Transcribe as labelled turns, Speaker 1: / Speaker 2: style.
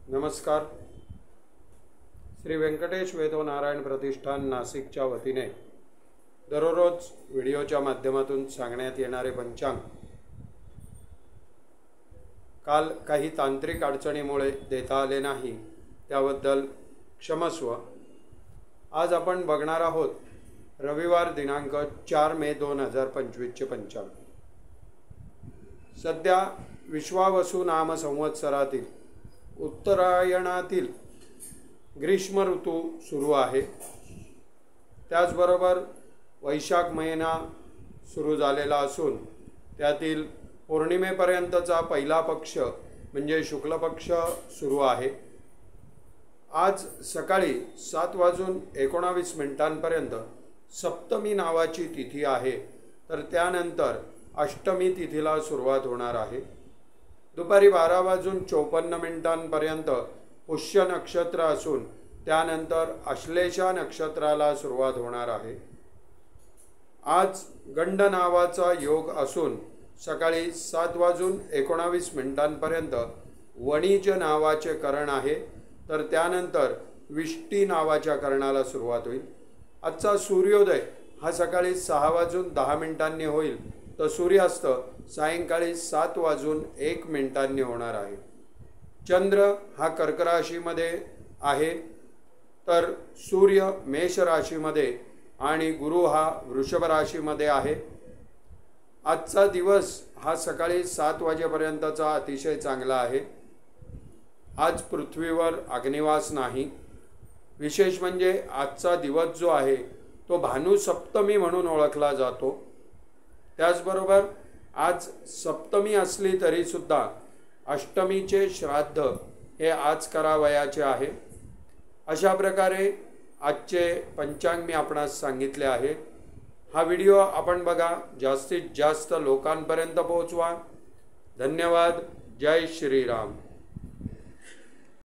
Speaker 1: नमस्कार। श्री व्यंकटेश वेदो नारायण प्रतिष्ठान नाशिकच्या वतीने दररोज व्हिडिओच्या माध्यमातून सांगण्यात येणारे पंचांग काल काही तांत्रिक अडचणीमुळे देता आले नाही, त्याबद्दल क्षमस्व। आज आपण बघणार आहोत रविवार दिनांक 4 मे 2025 चे पंचांग। सध्या विश्वावसु नाम संवत्सरातील उत्तरायणातील ग्रीष्म ऋतू सुरू आहे। त्याचबरोबर वैशाख महिना सुरू झालेला असून त्यातील पौर्णिमेपर्यंतचा पहिला पक्ष म्हणजे शुक्ल पक्ष सुरू आहे। आज सकाळी 7:19 पर्यंत सप्तमी नावाची तिथी आहे, तर त्यानंतर अष्टमी तिथीला सुरुवात होणार आहे। दुपारी 12:54 पर्यंत पुष्य नक्षत्र असून त्यानंतर अश्लेषा नक्षत्राला सुरुवात होणार आहे। आज गंड नावाचा योग असून सकाळी 7:19 पर्यंत वणिज नावाचे करण आहे, तर त्यानंतर विष्टी नावाच्या करणाला सुरुवात होईल। आजचा सूर्योदय हा सकाळी 6:10 होईल, तर सूर्यास्त सायंकाळी 7:01 होणार आहे। चंद्र हा कर्क राशीमध्ये आहे, तर सूर्य मेष राशीमध्ये आणि गुरु हा वृषभ राशीमध्ये आहे। आजचा दिवस हा सकाळी 7 वाजेपर्यंतचा अतिशय चांगला आहे। आज पृथ्वीवर अग्निवास नाही। विशेष म्हणजे आजचा दिवस जो आहे तो भानु सप्तमी म्हणून ओळखला जातो। त्याचबरोबर आज सप्तमी असली तरी सुद्धा अष्टमीचे श्राद्ध हे आज करावयाचे आहे। अशा प्रकारे आजचे पंचांग मी आपणास सांगितले आहे। हा व्हिडिओ आपण बघा, जास्तीत जास्त लोकांपर्यंत पोहोचवा। धन्यवाद। जय श्रीराम।